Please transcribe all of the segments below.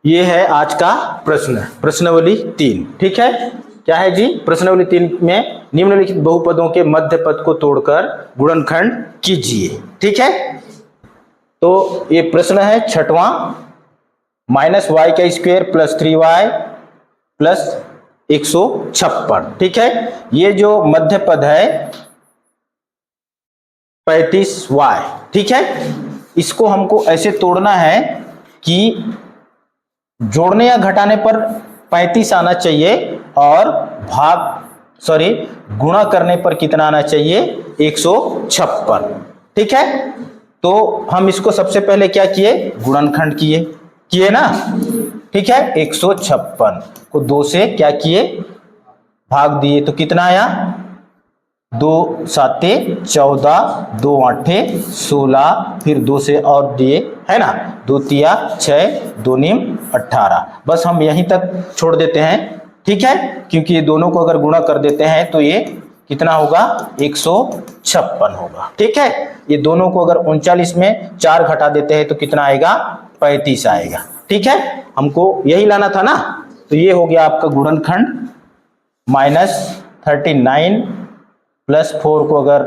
ये है आज का प्रश्न, प्रश्नावली 3। ठीक है, क्या है जी? प्रश्नावली 3 में निम्नलिखित बहुपदों के मध्य पद को तोड़कर गुणनखंड कीजिए। ठीक है, तो ये प्रश्न है 6वां, -y² + 3y + 156। ठीक है, ये जो मध्य पद है 35y, ठीक है, इसको हमको ऐसे तोड़ना है कि जोड़ने या घटाने पर 35 आना चाहिए और गुणा करने पर कितना आना चाहिए? 156। ठीक है, तो हम इसको सबसे पहले क्या किए? गुणनखंड किए ना। ठीक है, 156 को 2 से क्या किए? भाग दिए, तो कितना आया? 2 7 14, 2 8 16, फिर 2 से और दिए, है ना, 2 3 6, 2 9 18। बस हम यहीं तक छोड़ देते हैं। ठीक है, क्योंकि ये दोनों को अगर गुणा कर देते हैं तो ये कितना होगा? 156 होगा। ठीक है, ये दोनों को अगर 39 में 4 घटा देते हैं तो कितना आएगा? 35 आएगा। ठीक है, हमको यही लाना था ना। तो ये हो गया आपका गुणनखंड। -39 + 4 को अगर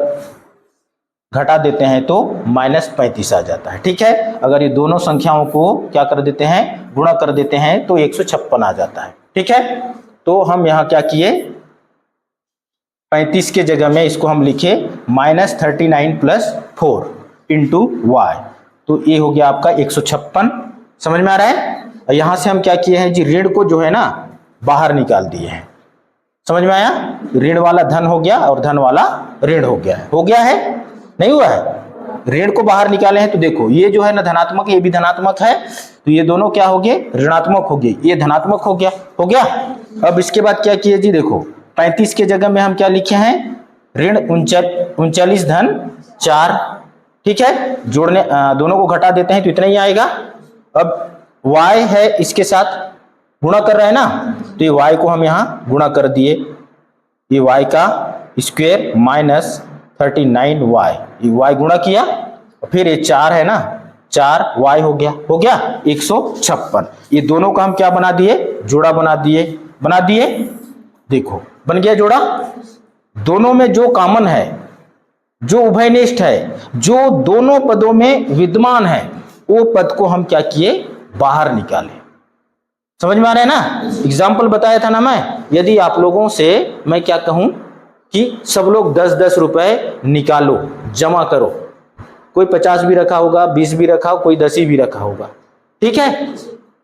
घटा देते हैं तो -35 आ जाता है। ठीक है, अगर ये दोनों संख्याओं को क्या कर देते हैं? गुणा कर देते हैं तो 156 आ जाता है। ठीक है, तो हम यहाँ क्या किए? 35 के जगह में इसको हम लिखे -39 + 4 × y, तो ये हो गया आपका 156। समझ में आ रहा है? यहां से हम क्या किए हैं जी? ऋण को जो है ना बाहर निकाल दिए हैं। समझ में आया? ऋण वाला धन हो गया और धन वाला ऋण हो गया है। हो गया है? नहीं हुआ है? ऋण को बाहर निकाले हैं तो देखो, ये जो है ना धनात्मक, ये भी धनात्मक है, तो ये दोनों क्या हो गए? ऋणात्मक हो गए। ये धनात्मक हो गया। हो गया। अब इसके बाद क्या किए जी? देखो, 35 के जगह में हम क्या लिखे हैं? ऋण 39 धन 4। ठीक है, जोड़ने दोनों को घटा देते हैं तो इतना ही आएगा। अब y है, इसके साथ गुणा कर रहे हैं ना, तो ये y को हम यहाँ गुणा कर दिए। ये y का स्क्वायर -39y, ये y गुणा किया, फिर ये 4 है ना, 4y हो गया। हो गया 156। ये दोनों का हम क्या बना दिए? जोड़ा बना दिए। देखो, बन गया जोड़ा। दोनों में जो कॉमन है, जो उभयनिष्ठ है, जो दोनों पदों में विद्यमान है, वो पद को हम क्या किए? बाहर निकाले। समझ में आ रहा है ना? एग्जाम्पल बताया था ना मैं। यदि आप लोगों से मैं क्या कहूं कि सब लोग 10-10 रुपए निकालो, जमा करो, कोई 50 भी रखा होगा, 20 भी रखा हो, कोई 10 भी रखा होगा। ठीक है,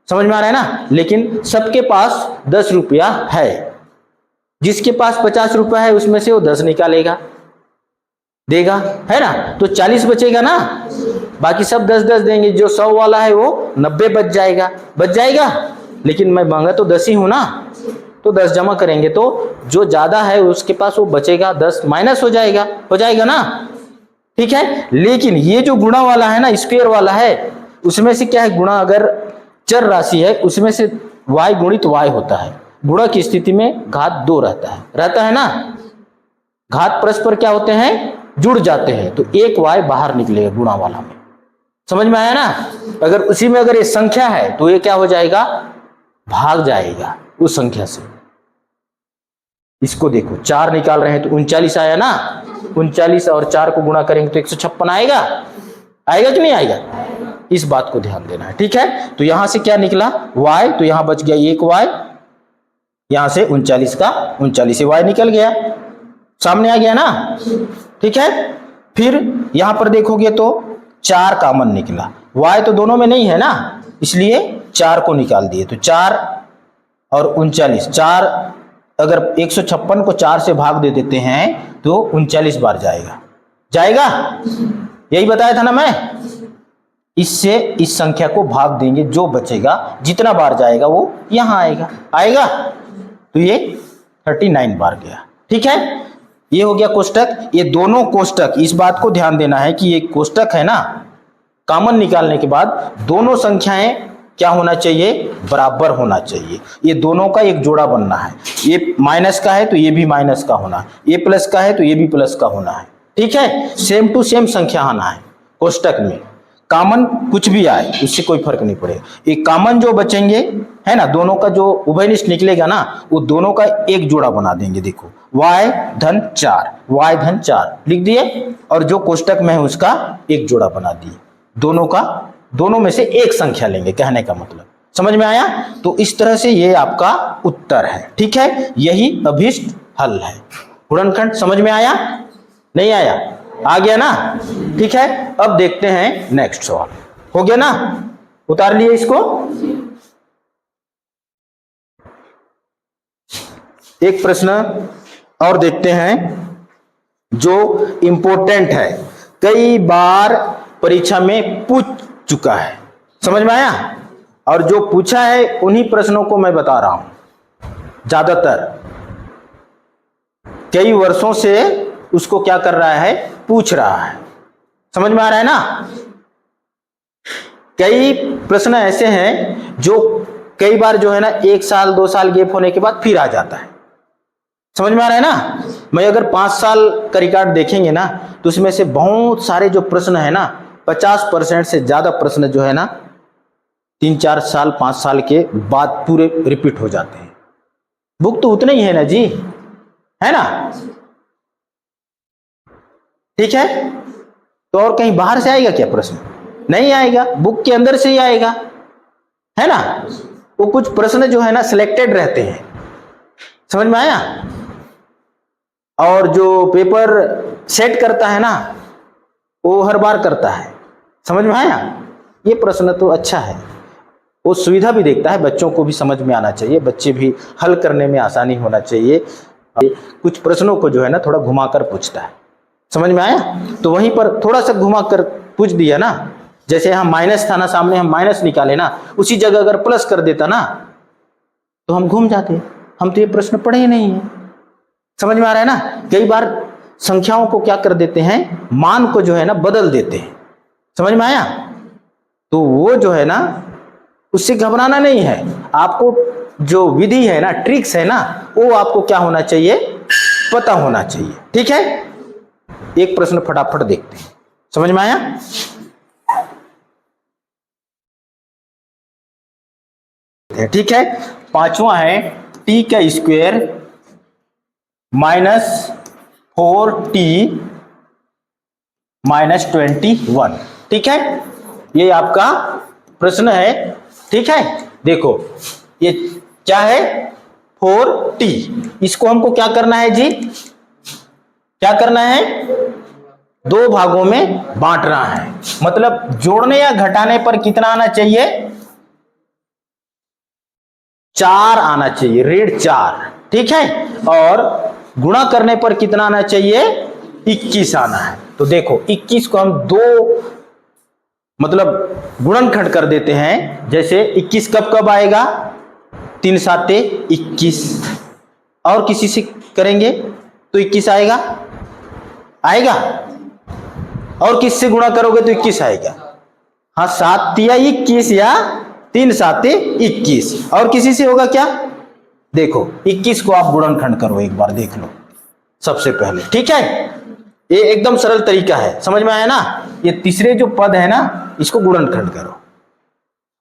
समझ में आ रहा है ना? लेकिन सबके पास 10 रुपया है। जिसके पास 50 रुपया है उसमें से वो 10 निकालेगा, देगा, है ना, तो 40 बचेगा ना। बाकी सब 10-10 देंगे। जो 100 वाला है वो 90 बच जाएगा। लेकिन मैं मांगा तो 10 ही हूं ना, तो 10 जमा करेंगे तो जो ज्यादा है उसके पास वो बचेगा, 10 माइनस हो जाएगा ना। ठीक है, लेकिन ये जो गुणा वाला है ना, स्क्वायर वाला है, उसमें से क्या है? गुणा अगर चर राशि है उसमें से y गुणित y होता है। गुणा की स्थिति में घात 2 रहता है ना। घात परस्पर क्या होते हैं? जुड़ जाते हैं, तो एक y बाहर निकलेगा गुणा वाला में। समझ में आया ना? अगर उसी में अगर ये संख्या है तो ये क्या हो जाएगा? भाग जाएगा उस संख्या से। इसको देखो, 4 निकाल रहे हैं तो 39 आया ना। 39 और 4 को गुणा करेंगे तो 156 आएगा कि नहीं आएगा? इस बात को ध्यान देना है। ठीक है, तो यहां से क्या निकला? y, तो यहां बच गया 1 y, यहां से 39 का 39 से y निकल गया, सामने आ गया ना। ठीक है, फिर यहां पर देखोगे तो 4 कॉमन निकला। y तो दोनों में नहीं है ना, इसलिए 4 को निकाल दिए, तो 4 और 39, 4 अगर 156 को 4 से भाग दे देते हैं तो 39 बार जाएगा। यही बताया था ना मैं। इससे इस संख्या को भाग देंगे, जो बचेगा, जितना बार जाएगा वो यहां आएगा। तो ये 39 बार गया। ठीक है, ये हो गया कोष्टक। ये दोनों कोष्टक, इस बात को ध्यान देना है कि ये कोष्टक है ना, कॉमन निकालने के बाद दोनों संख्याएं क्या होना चाहिए? बराबर होना चाहिए। ये दोनों का एक जोड़ा बनना है। ये माइनस का है तो ये भी माइनस का होना है, ये प्लस का है तो ये भी प्लस का होना है। ठीक है, सेम टू सेम संख्या आना है कोष्टक में। कॉमन कुछ भी आए उससे कोई फर्क नहीं पड़ेगा। एक कॉमन जो बचेंगे है ना, दोनों का जो उभयनिष्ठ निकलेगा ना, वो दोनों का एक जोड़ा बना देंगे। देखो y धन 4, y धन 4 लिख दिए, और जो कोष्टक में है उसका एक जोड़ा बना दिए। दोनों में से एक संख्या लेंगे, कहने का मतलब समझ में आया। तो इस तरह से ये आपका उत्तर है, ठीक है, यही अभीष्ट हल है। गुणनखंड समझ में आया, नहीं आया, आ गया ना, ठीक है। अब देखते हैं नेक्स्ट सवाल, हो गया ना, उतार लिए इसको। एक प्रश्न और देखते हैं जो इंपॉर्टेंट है, कई बार परीक्षा में पूछ चुका है, समझ में आया। और जो पूछा है उन्हीं प्रश्नों को मैं बता रहा हूं, ज्यादातर कई वर्षों से उसको क्या कर रहा है, पूछ रहा है, समझ में आ रहा है ना। कई प्रश्न ऐसे हैं जो कई बार जो है ना 1 साल 2 साल गैप होने के बाद फिर आ जाता है, समझ में आ रहा है ना। मैं अगर 5 साल का रिकॉर्ड देखेंगे ना, तो उसमें से बहुत सारे जो प्रश्न है ना, 50% से ज्यादा प्रश्न जो है ना 3-4 साल 5 साल के बाद पूरे रिपीट हो जाते हैं। बुक तो उतने ही है ना जी, है ना, ठीक है। तो और कहीं बाहर से आएगा क्या प्रश्न, नहीं आएगा, बुक के अंदर से ही आएगा, है ना। वो कुछ प्रश्न जो है ना सिलेक्टेड रहते हैं, समझ में आया। और जो पेपर सेट करता है ना, वो हर बार करता है, समझ में आया। ये प्रश्न तो अच्छा है, वो सुविधा भी देखता है, बच्चों को भी समझ में आना चाहिए, बच्चे भी हल करने में आसानी होना चाहिए। कुछ प्रश्नों को जो है ना थोड़ा घुमाकर पूछता है, समझ में आया। तो वहीं पर थोड़ा सा घुमाकर पूछ दिया ना, जैसे हम माइनस था ना, सामने हम माइनस निकाले ना, उसी जगह अगर प्लस कर देता ना तो हम घूम जाते, हम तो ये प्रश्न पढ़े ही नहीं है, समझ में आ रहा है ना। कई बार संख्याओं को क्या कर देते हैं, मान को जो है ना बदल देते हैं, समझ में आया। तो वो जो है ना उससे घबराना नहीं है, आपको जो विधि है ना, ट्रिक्स है ना, वो आपको क्या होना चाहिए, पता होना चाहिए, ठीक है। एक प्रश्न फटाफट देखते हैं, समझ में आया। ठीक है, 5वां है t का स्क्वायर -4t -21, ठीक है, ये आपका प्रश्न है, ठीक है। देखो ये क्या है, 4t, इसको हमको क्या करना है जी, क्या करना है, 2 भागों में बांटना है। मतलब जोड़ने या घटाने पर कितना आना चाहिए, 4 आना चाहिए, ऋण 4, ठीक है। और गुणा करने पर कितना आना चाहिए, 21 आना है। तो देखो 21 को हम 2 मतलब गुणनखंड कर देते हैं। जैसे 21 कब कब आएगा, 3 7 21, और किसी से करेंगे तो 21 आएगा, और किससे गुणा करोगे तो 21 आएगा। हाँ, 7 तिया 21 या 3 7 21, और किसी से होगा क्या, देखो 21 को आप गुणनखंड करो, एक बार देख लो सबसे पहले, ठीक है। ये एकदम सरल तरीका है, समझ में आया ना। ये तीसरे जो पद है ना, इसको गुणनखंड करो।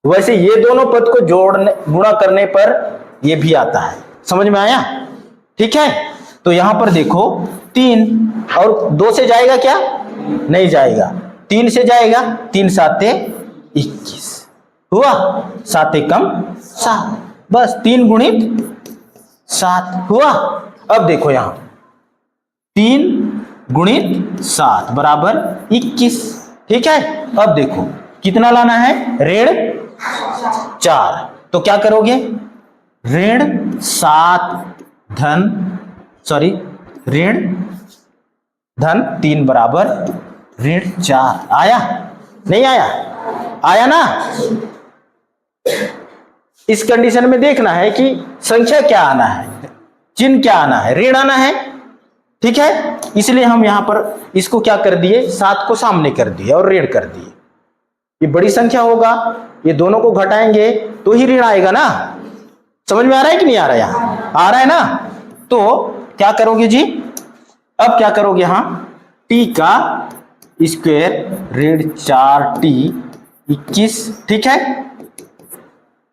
वैसे ये दोनों पद को जोड़ने गुणा करने पर ये भी आता है, समझ में आया, ठीक है। तो यहां पर देखो 3 और 2 से जाएगा क्या, नहीं जाएगा, 3 से जाएगा, 3 7 21 हुआ, 7 एकम 7, बस 3 गुणित 7 हुआ। अब देखो यहां 3 गुणित 7 बराबर 21, ठीक है। अब देखो कितना लाना है, ऋण 4, तो क्या करोगे, ऋण 3 बराबर ऋण 4 आया, नहीं आया, आया ना। इस कंडीशन में देखना है कि संख्या क्या आना है, चिन्ह क्या आना है, ऋण आना है, ठीक है। इसलिए हम यहां पर इसको क्या कर दिए, 7 को सामने कर दिए और ऋण कर दिए। ये बड़ी संख्या होगा, ये दोनों को घटाएंगे तो ही ऋण आएगा ना। समझ में आ रहा है कि नहीं आ रहा है, यहां आ रहा है ना। तो क्या करोगे जी, अब क्या करोगे, यहां t का स्क्वायर ऋण 4t 21, ठीक है,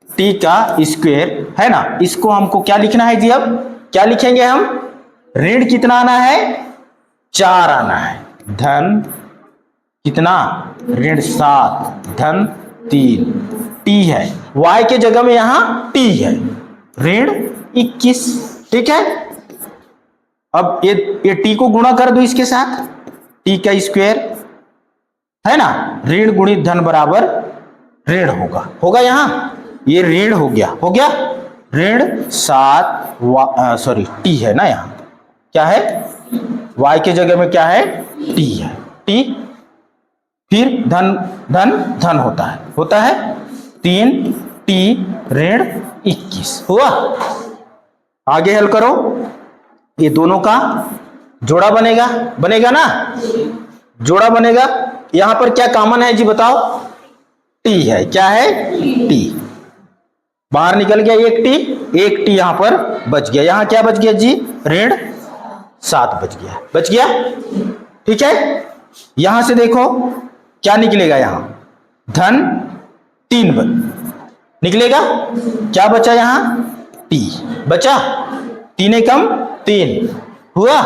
टी का स्क्वायर है ना। इसको हमको क्या लिखना है जी, अब क्या लिखेंगे हम, ऋण कितना आना है, 4 आना है, धन कितना, ऋण 7 धन 3, टी है, y के जगह में यहां t है, ऋण 21, ठीक है। अब ये t को गुणा कर दो इसके साथ, t का स्क्वायर है ना, ऋण गुणित धन बराबर ऋण होगा यहां, ये ऋण हो गया ऋण 7 टी है ना, यहां क्या है, y के जगह में क्या है, t है, t, फिर धन धन धन होता है 3 टी ऋण 21 हुआ। आगे हल करो, ये दोनों का जोड़ा बनेगा ना, जोड़ा बनेगा। यहां पर क्या कॉमन है जी बताओ, टी है, क्या है, टी, बाहर निकल गया एक टी यहां पर बच गया, यहां क्या बच गया जी, ऋण 7 बच गया, ठीक है। यहां से देखो क्या निकलेगा, यहां धन 3 निकलेगा, क्या बचा यहां, टी बचा, 3 एकम 3 हुआ,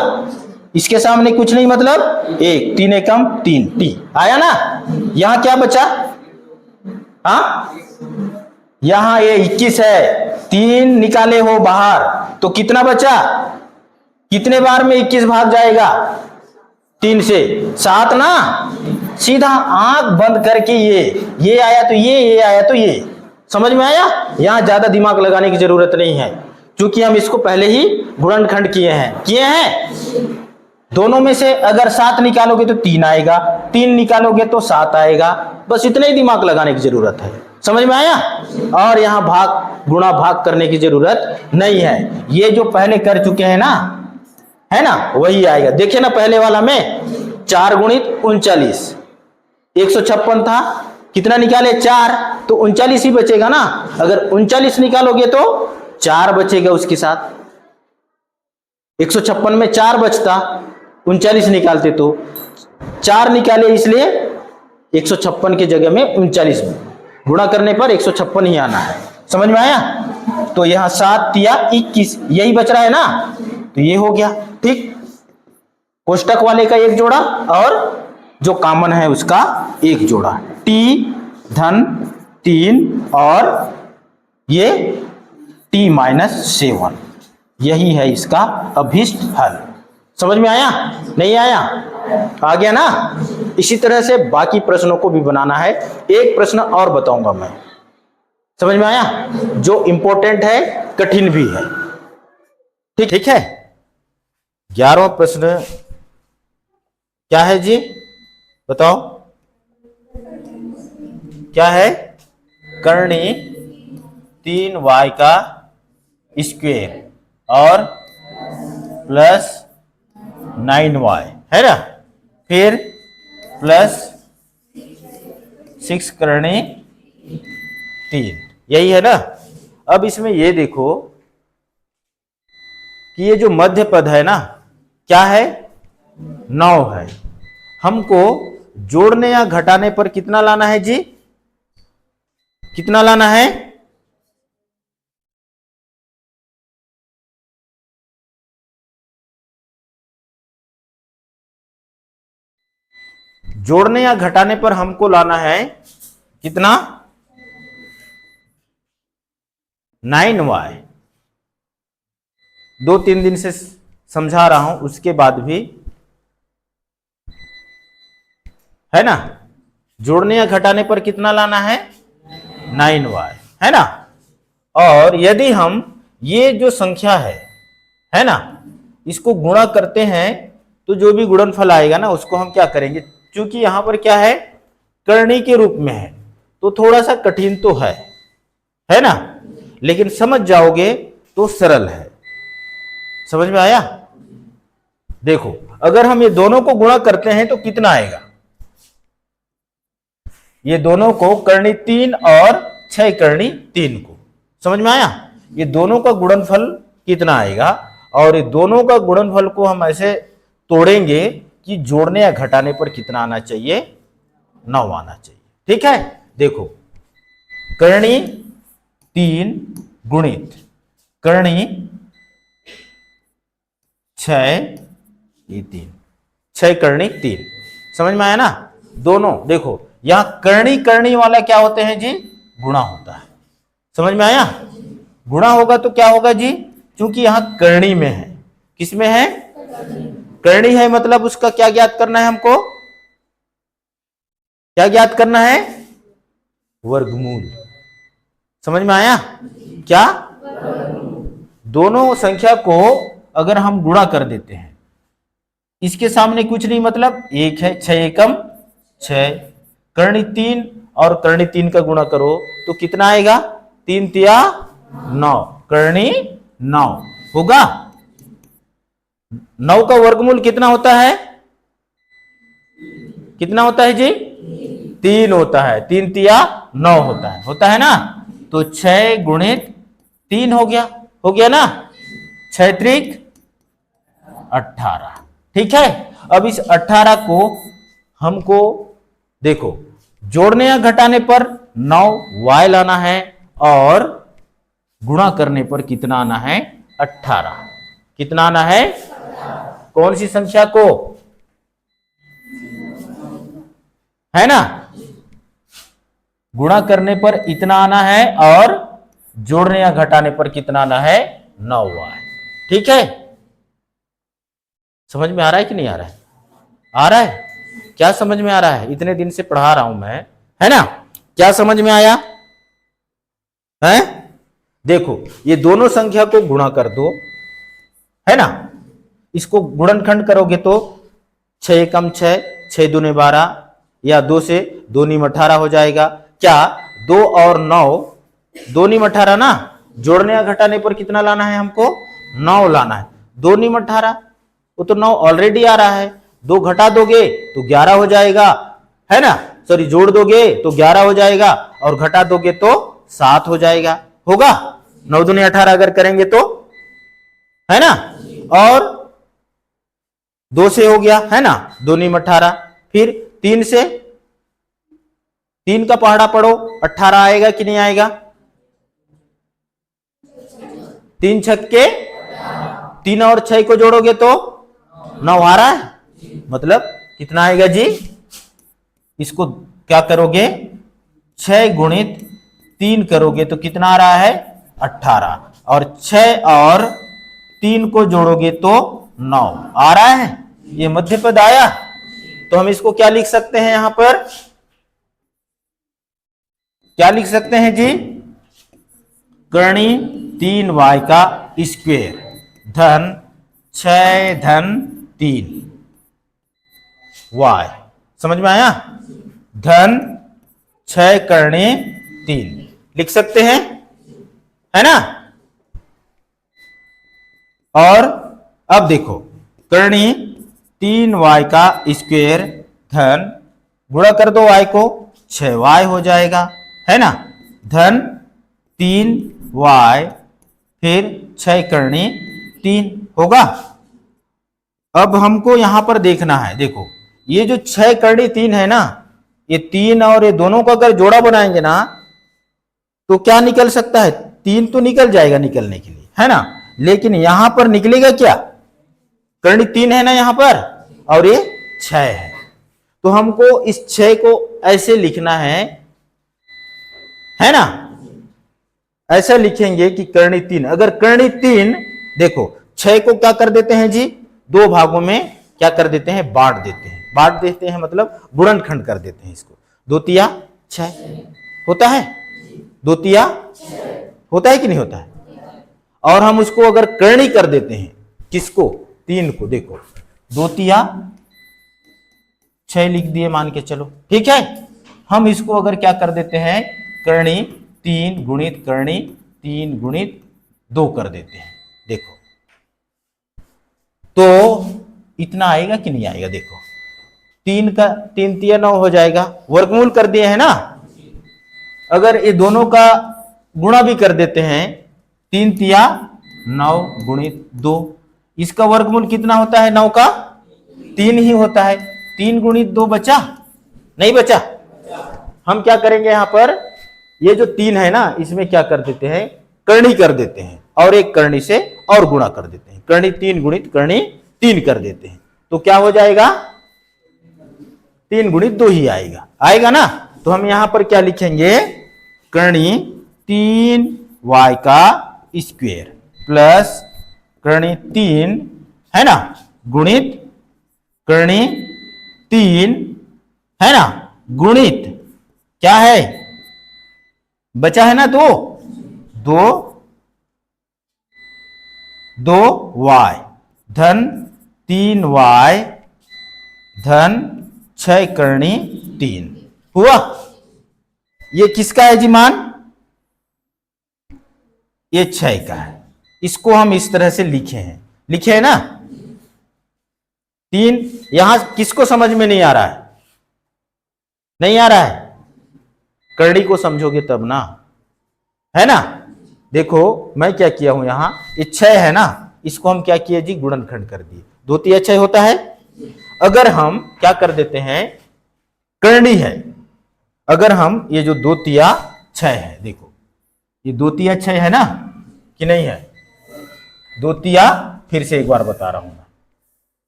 इसके सामने कुछ नहीं मतलब 1, 3 एकम 3, टी आया ना। यहां क्या बचा, यहां ये 21 है, 3 निकाले हो बाहर तो कितना बचा, कितने बार में 21 भाग जाएगा, 3 से 7 ना, सीधा आंख बंद करके ये आया तो ये आया तो ये, समझ में आया। यहां ज्यादा दिमाग लगाने की जरूरत नहीं है, क्योंकि हम इसको पहले ही गुणनखंड किए हैं। दोनों में से अगर 7 निकालोगे तो 3 आएगा, 3 निकालोगे तो 7 आएगा, बस इतना ही दिमाग लगाने की जरूरत है, समझ में आया। और यहां गुणा भाग करने की जरूरत नहीं है, ये जो पहले कर चुके हैं ना, है ना, वही आएगा। देखिए ना पहले वाला में 4 गुणित 39, 156 था, कितना निकाले 4, तो 39 ही बचेगा ना। अगर 39 निकालोगे तो 4 बचेगा उसके साथ, 156 में 4 बचता, 39 निकालते तो 4 निकाले, इसलिए 156 की जगह में 39 गुणा करने पर 156 ही आना है, समझ में आया। तो यहां 7 या 21 यही बच रहा है ना, तो ये हो गया, ठीक। कोष्टक वाले का एक जोड़ा और जो कॉमन है उसका एक जोड़ा, टी धन 3 और ये टी -7, यही है इसका अभिष्ट हल। समझ में आया, नहीं आया, आ गया ना। इसी तरह से बाकी प्रश्नों को भी बनाना है। एक प्रश्न और बताऊंगा मैं, समझ में आया, जो इंपॉर्टेंट है, कठिन भी है, ठीक है। 11वां प्रश्न क्या है जी, बताओ क्या है, करनी 3y का स्क्वायर और प्लस 9y है ना, फिर प्लस 6 करनी 3, यही है ना। अब इसमें ये देखो कि ये जो मध्य पद है ना, क्या है, 9 है, हमको जोड़ने या घटाने पर कितना लाना है जी, कितना लाना है, जोड़ने या घटाने पर हमको लाना है कितना, 9y। 2-3 दिन से समझा रहा हूं, उसके बाद भी है ना, जोड़ने या घटाने पर कितना लाना है, 9y है ना। और यदि हम ये जो संख्या है ना, इसको गुणा करते हैं तो जो भी गुणनफल आएगा ना, उसको हम क्या करेंगे, क्योंकि यहां पर क्या है, करनी के रूप में है, तो थोड़ा सा कठिन तो है ना, लेकिन समझ जाओगे तो सरल है। समझ में आया। देखो अगर हम ये दोनों को गुणा करते हैं तो कितना आएगा, ये दोनों को करनी 3 और 6 करनी 3 को, समझ में आया। ये दोनों का गुणनफल कितना आएगा, और ये दोनों का गुणनफल को हम ऐसे तोड़ेंगे कि जोड़ने या घटाने पर कितना आना चाहिए, 9 आना चाहिए, ठीक है। देखो करणी 3 गुणित करणी 6 ये 3, 6 करणी 3। समझ में आया ना? दोनों देखो यहां करणी करणी वाला क्या होते हैं जी? गुणा होता है। समझ में आया? गुणा होगा तो क्या होगा जी? क्योंकि यहां करणी में है। किस में है? करणी है, मतलब उसका क्या ज्ञात करना है हमको? क्या ज्ञात करना है? वर्गमूल। समझ में आया? क्या? दोनों संख्या को अगर हम गुणा कर देते हैं, इसके सामने कुछ नहीं, मतलब 1 है, 6 एकम 6, करणी 3 और करणी 3 का गुणा करो तो कितना आएगा? 3 तिया 9, करणी 9 होगा। 9 का वर्गमूल कितना होता है? कितना होता है जी? 3 होता है। 3 तिया 9 होता है ना? तो 6 गुणित 3 हो गया ना? 6 त्रिक 18। ठीक है। अब इस 18 को हमको देखो जोड़ने या घटाने पर 9 y लाना है और गुणा करने पर कितना आना है? 18। कितना आना है? कौन सी संख्या को? है ना? गुणा करने पर इतना आना है और जोड़ने या घटाने पर कितना आना है? 9y। ठीक है। समझ में आ रहा है कि नहीं आ रहा है? आ रहा है? क्या समझ में आ रहा है? इतने दिन से पढ़ा रहा हूं मैं, है ना? क्या समझ में आया है? देखो ये दोनों संख्या को गुणा कर दो, है ना? इसको गुणनखंड करोगे तो 6 एकम 6, 6 दूने 12 या 2 से 2 नीम 18 हो जाएगा। क्या 2 और 9 2 नीम 18 ना? जोड़ने या घटाने पर कितना लाना है हमको? 9 लाना है। 2 नीम 18, वो तो 9 ऑलरेडी आ रहा है। 2 घटा दोगे तो 11 हो जाएगा, है ना? सॉरी, जोड़ दोगे तो 11 हो जाएगा और घटा दोगे तो 7 हो जाएगा। होगा? 9 दूने 18 अगर करेंगे तो, है ना? और 2 से हो गया, है ना? 2 नीम 18, फिर 3 से, 3 का पहाड़ा पढ़ो, 18 आएगा कि नहीं आएगा? 3 छक्के 3 और 6 को जोड़ोगे तो 9 आ रहा है, मतलब कितना आएगा जी? इसको क्या करोगे? 6 गुणित 3 करोगे तो कितना आ रहा है? 18, और 6 और 3 को जोड़ोगे तो 9 आ रहा है। ये मध्य पद आया। तो हम इसको क्या लिख सकते हैं? यहां पर क्या लिख सकते हैं जी? करणी 3y का स्क्वायर धन 6 धन 3 y। समझ में आया? धन 6 करणी 3 लिख सकते हैं, है ना? और अब देखो करणी 3y का स्क्वायर धन, गुणा कर दो y को, 6y हो जाएगा, है ना? धन 3y फिर 6 करणी 3 होगा। अब हमको यहां पर देखना है, देखो ये जो 6 करणी 3 है ना, ये 3 और ये दोनों को अगर जोड़ा बनाएंगे ना तो क्या निकल सकता है? 3 तो निकल जाएगा निकलने के लिए, है ना? लेकिन यहां पर निकलेगा क्या? करणी 3 है ना यहां पर, और ये 6 है। तो हमको इस 6 को ऐसे लिखना है ना? ऐसा लिखेंगे कि करणी 3, अगर करणी 3, देखो 6 को क्या कर देते हैं जी? 2 भागों में क्या कर देते हैं? बांट देते हैं। बांट देते हैं मतलब गुणनखंड कर देते हैं इसको। 2 तिया 6 होता है, 2 तिया होता है कि नहीं होता है? और हम उसको अगर करणी कर देते हैं, किसको? 3 को। देखो 2 तिया 6 लिख दिए मान के चलो, ठीक है? हम इसको अगर क्या कर देते हैं? करणी 3 गुणित करणी 3 गुणित 2 कर देते हैं। देखो तो इतना आएगा कि नहीं आएगा? देखो 3 का 3 तिया 9 हो जाएगा, वर्गमूल कर दिए है ना? अगर ये दोनों का गुणा भी कर देते हैं, 3 तिया 9 गुणित 2, इसका वर्गमूल कितना होता है? 9 का 3 ही होता है। 3 गुणित 2 बचा? नहीं बचा? हम क्या करेंगे यहाँ पर, ये जो 3 है ना, इसमें क्या कर देते हैं, करनी कर देते हैं और एक करनी से और गुणा कर देते हैं, करनी 3 गुणित करनी 3 कर देते हैं। तो क्या हो जाएगा, 3 गुणित 2 ही आएगा, आएगा ना। तो हम यहां पर क्या लिखेंगे, करनी 3y का स्क्वायर प्लस करनी 3 है ना, गुणित करनी 3 है ना, गुणित क्या है, बचा है ना 2 y धन 3y धन 6 करनी 3 हुआ। ये किसका है जी मान, ये 6 का है। इसको हम इस तरह से लिखे हैं ना। 3 यहां किसको समझ में नहीं आ रहा है, नहीं आ रहा है, करनी को समझोगे तब ना, है ना। देखो मैं क्या किया हूं, यहां ये 6 है ना, इसको हम क्या किए जी, गुणनखंड कर दिए, 2 तिया 6 होता है। अगर हम क्या कर देते हैं, करनी है, अगर हम ये जो 2 तिया 6 है, देखो ये 2 तिया 6 है ना कि नहीं है, 2 तिया, फिर से एक बार बता रहा हूं मैं,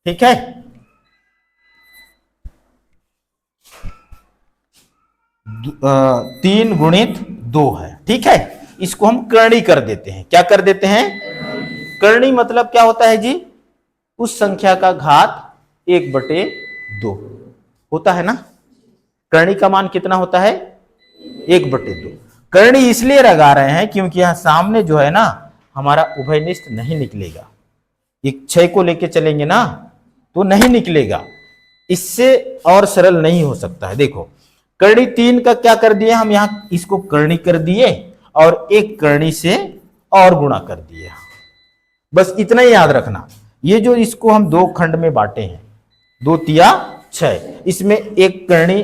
ठीक है। 3 गुणित 2 है, ठीक है। इसको हम करनी कर देते हैं, क्या कर देते हैं, करनी मतलब क्या होता है जी, उस संख्या का घात 1/2 होता है ना। करनी का मान कितना होता है, 1/2। करनी इसलिए लगा रहे हैं क्योंकि यहां सामने जो है ना हमारा उभयनिष्ठ नहीं निकलेगा, एक 6 को लेके चलेंगे ना तो नहीं निकलेगा, इससे और सरल नहीं हो सकता है। देखो करनी 3 का क्या कर दिए हम, यहां इसको करनी कर दिए और एक करनी से और गुणा कर दिए, बस इतना ही याद रखना। ये जो इसको हम 2 खंड में बांटे हैं, 2 तिया 6, इसमें एक करनी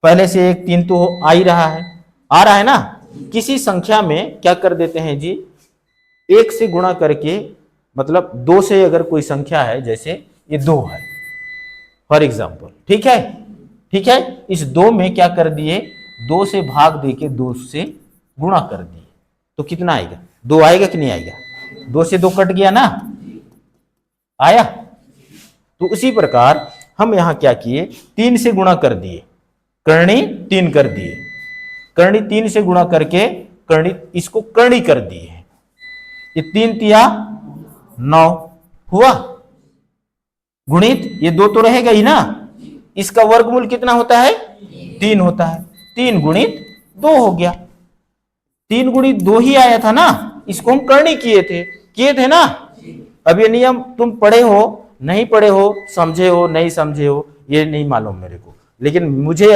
पहले से एक 3 तो आ ही रहा है, आ रहा है ना। किसी संख्या में क्या कर देते हैं जी, 1 से गुणा करके, मतलब 2 से अगर कोई संख्या है, जैसे ये 2 है फॉर एग्जाम्पल, ठीक है, ठीक है, इस 2 में क्या कर दिए, 2 से भाग देके 2 से गुणा कर दिए, तो कितना आएगा, 2 आएगा कि नहीं आएगा, 2 से 2 कट गया ना, आया। तो उसी प्रकार हम यहां क्या किए, 3 से गुणा कर दिए, करनी 3 कर दिए, करनी 3 से गुणा करके करनी, इसको करनी कर दिए, ये 3 तिया 9 हुआ, गुणित ये 2 तो रहेगा ही ना, इसका वर्गमूल कितना होता है, 3 होता है, 3 गुणित 2 हो गया, 3 गुणित 2 ही आया था ना, इसको हम करनी किए थे ना। अब ये नियम तुम पढ़े हो नहीं पढ़े हो, समझे हो नहीं समझे हो, ये नहीं मालूम मेरे को, लेकिन मुझे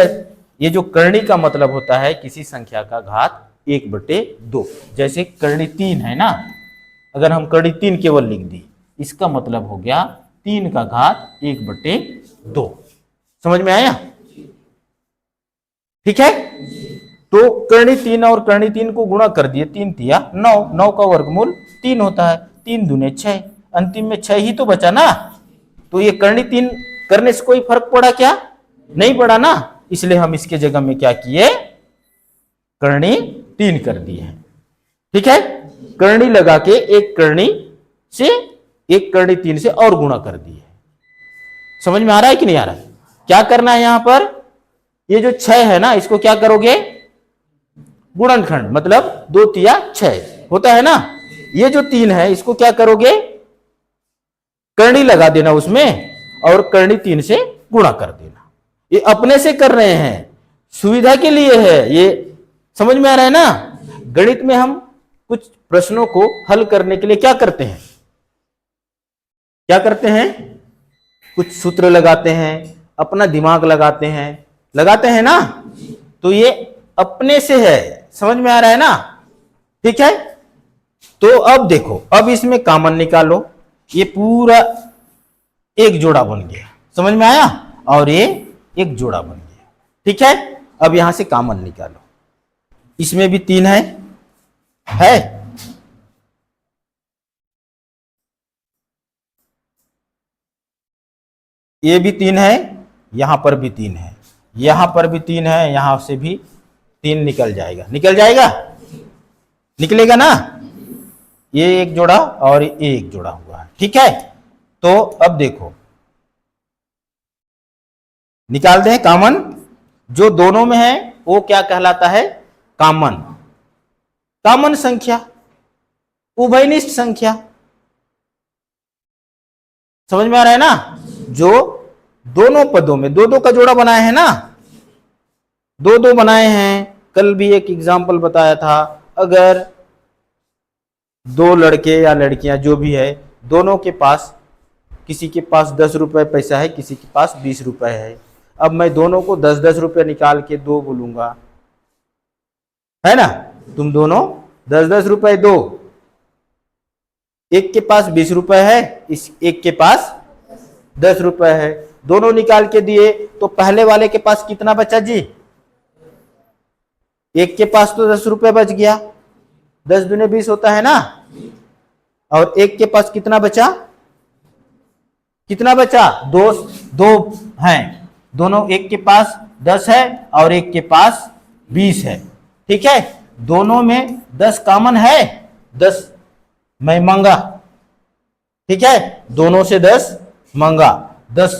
ये जो करनी का मतलब होता है किसी संख्या का घात 1/2, जैसे करनी 3 है ना, अगर हम करनी 3 केवल लिख दी, इसका मतलब हो गया 3 का घात 1/2, समझ में आया, ठीक है। तो करनी 3 और करनी 3 को गुणा कर दिए, 3 तिया 9, 9 का वर्गमूल 3 होता है, 3 दूने 6, अंतिम में 6 ही तो बचा ना। तो ये करनी 3 करने से कोई फर्क पड़ा क्या, नहीं पड़ा ना, इसलिए हम इसके जगह में क्या किए, करनी 3 कर दिए, ठीक है। करनी लगा के एक करनी से, एक करनी 3 से और गुणा कर दिए, समझ में आ रहा है कि नहीं आ रहा है। क्या करना है यहां पर, ये जो 6 है ना, इसको क्या करोगे, गुणनखंड, मतलब 2 तिया 6 होता है ना। ये जो 3 है इसको क्या करोगे, करनी लगा देना उसमें और करनी 3 से गुणा कर देना, ये अपने से कर रहे हैं, सुविधा के लिए है ये, समझ में आ रहा है ना। गणित में हम कुछ प्रश्नों को हल करने के लिए क्या करते हैं, क्या करते हैं, कुछ सूत्र लगाते हैं, अपना दिमाग लगाते हैं ना, तो ये अपने से है, समझ में आ रहा है ना, ठीक है। तो अब देखो, अब इसमें कॉमन निकालो, ये पूरा एक जोड़ा बन गया, समझ में आया, और ये एक जोड़ा बन गया, ठीक है। अब यहां से कॉमन निकालो, इसमें भी 3 है, ये भी 3 है, यहां पर भी 3 है, यहां पर भी 3 है, यहां से भी 3 निकल जाएगा, निकल जाएगा, निकलेगा ना। ये एक जोड़ा और ये एक जोड़ा हुआ है, ठीक है। तो अब देखो निकाल दें कॉमन, जो दोनों में है वो क्या कहलाता है, कॉमन, कॉमन संख्या, उभयनिष्ठ संख्या। समझ में आ रहा है ना, जो दोनों पदों में दो दो का जोड़ा बनाए हैं ना, दो दो बनाए हैं। कल भी एक एग्जाम्पल बताया था, अगर दो लड़के या लड़कियां जो भी है, दोनों के पास, किसी के पास 10 रुपए पैसा है, किसी के पास 20 रुपए है। अब मैं दोनों को 10-10 रुपए निकाल के दो बोलूंगा, है ना, तुम दोनों 10-10 रुपए दो। एक के पास 20 रुपए है, इस एक के पास 10 रुपए है, दोनों निकाल के दिए, तो पहले वाले के पास कितना बचा जी, एक के पास तो 10 रुपए बच गया, 10 दूने 20 होता है ना, और एक के पास कितना बचा, कितना बचा, दो, दो हैं, दोनों, एक के पास 10 है और एक के पास 20 है, ठीक है। दोनों में 10 कॉमन है, 10 मैं मांगा, ठीक है, दोनों से 10 मांगा, 10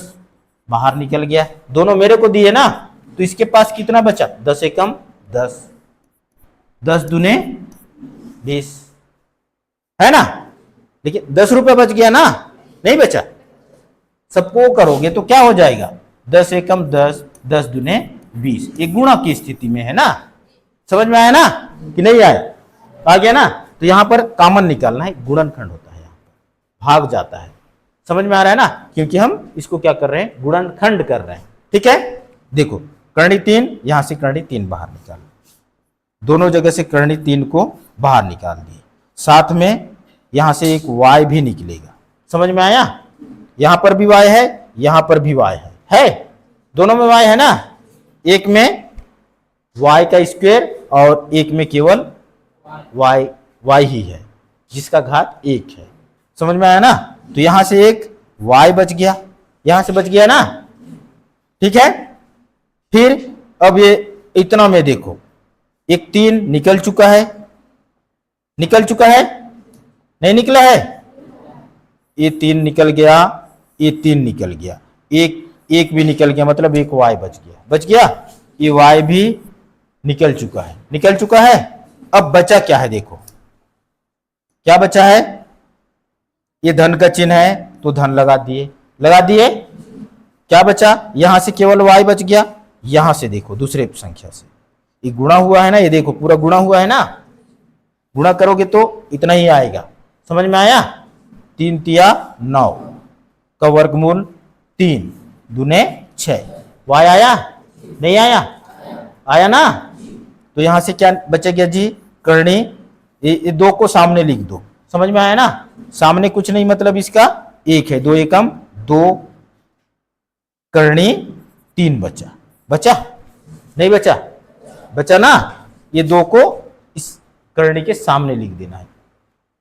बाहर निकल गया, दोनों मेरे को दिए ना, तो इसके पास कितना बचा, 10 एकम 10, 10 दूने 20, है ना। देखिए 10 रुपए बच गया ना, नहीं बचा, सबको करोगे तो क्या हो जाएगा, 10 एकम 10, 10 दूने 20, ये गुणा की स्थिति में है ना। समझ में आया ना कि नहीं आया, आ गया ना। तो यहां पर कॉमन निकालना है, गुणनखंड होता है, यहाँ भाग जाता है। समझ में आ रहा है ना, क्योंकि हम इसको क्या कर रहे हैं, गुणनखंड कर रहे हैं, ठीक है। देखो करणी 3, यहां से करणी 3 बाहर निकाल, दोनों जगह से करणी 3 को बाहर निकाल दिए, साथ में यहां से एक y भी निकलेगा। समझ में आया, यहां पर भी y है, यहां पर भी y है, दोनों में y है ना, एक में y का स्क्वायर और एक में केवल y ही है, जिसका घात 1 है। समझ में आया ना, तो यहां से एक y बच गया, यहां से बच गया ना, ठीक है। फिर अब ये इतना में देखो, एक 3 निकल चुका है, निकल चुका है, नहीं निकला है, ये 3 निकल गया, ये 3 निकल गया, एक भी निकल गया, मतलब एक y बच गया, बच गया, ये y भी निकल चुका है, निकल चुका है। अब बचा क्या है, देखो क्या बचा है, ये धन का चिन्ह है तो धन लगा दिए, लगा दिए, क्या बचा, यहां से केवल y बच गया, यहां से देखो दूसरे संख्या से ये गुणा हुआ है ना, ये देखो पूरा गुणा हुआ है ना, गुणा करोगे तो इतना ही आएगा। समझ में आया, 3 तिया 9 का वर्गमूल 3 दूने 6, y आया, नहीं आया, आया ना। तो यहां से क्या बचेगा जी, करणी, ये 2 को सामने लिख दो, समझ में आया ना, सामने कुछ नहीं, मतलब इसका 1 है, 2 एकम 2, करणी 3 बचा, बचा नहीं बचा, बचा ना। ये 2 को इस करणी के सामने लिख देना है,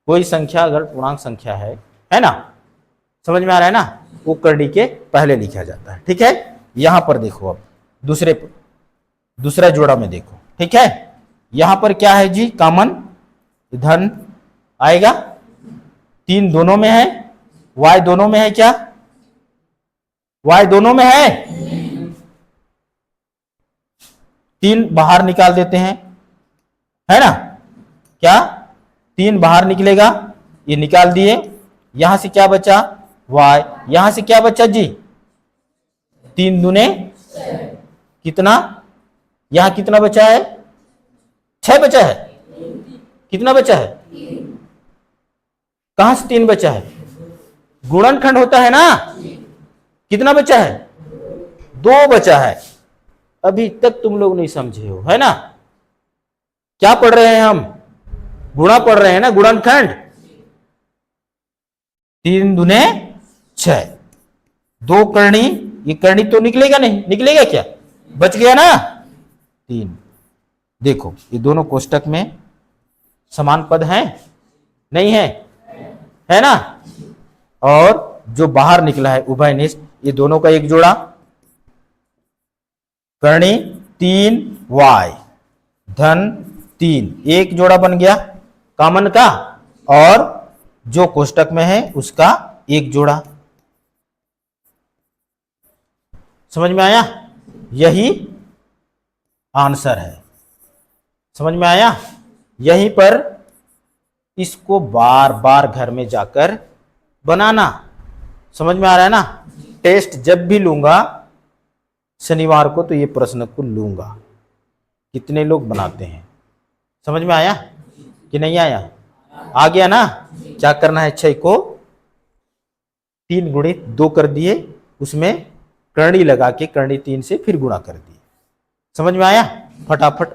कोई संख्या अगर पूर्णांक संख्या है ना, समझ में आ रहा है ना, वो करणी के पहले लिखा जाता है, ठीक है। यहां पर देखो, अब दूसरा जोड़ा में देखो, ठीक है, यहां पर क्या है जी, कॉमन धन आएगा, 3 दोनों में है, y दोनों में है, क्या y दोनों में है, 3 बाहर निकाल देते हैं, है ना, क्या 3 बाहर निकलेगा, ये निकाल दिए, यहां से क्या बचा y, यहां से क्या बचा जी, 3 दूने कितना, यहां कितना बचा है, 6 बचा है, कितना बचा है, कहां से 3 बचा है, गुणनखंड होता है ना, कितना बचा है, 2 बचा है। अभी तक तुम लोग नहीं समझे हो, है ना, क्या पढ़ रहे हैं हम, गुणा पढ़ रहे हैं ना, गुणनखंड, 3 दूने 6, 2 करणी, ये करणी तो निकलेगा नहीं, निकलेगा क्या, बच गया ना 3। देखो ये दोनों कोष्टक में समान पद हैं, नहीं है ना, और जो बाहर निकला है उभयनिष्ठ, ये दोनों का एक जोड़ा, करणी 3y धन 3, एक जोड़ा बन गया कॉमन का, और जो कोष्टक में है उसका एक जोड़ा। समझ में आया? यही आंसर है। समझ में आया? यहीं पर इसको बार बार घर में जाकर बनाना। समझ में आ रहा है ना? टेस्ट जब भी लूंगा शनिवार को तो ये प्रश्न को लूंगा, कितने लोग बनाते हैं। समझ में आया कि नहीं आया? आ गया ना? क्या करना है, 6 को 3 गुणित 2 कर दिए, उसमें करणी लगा के करणी 3 से फिर गुणा कर दिए। समझ में आया? फटाफट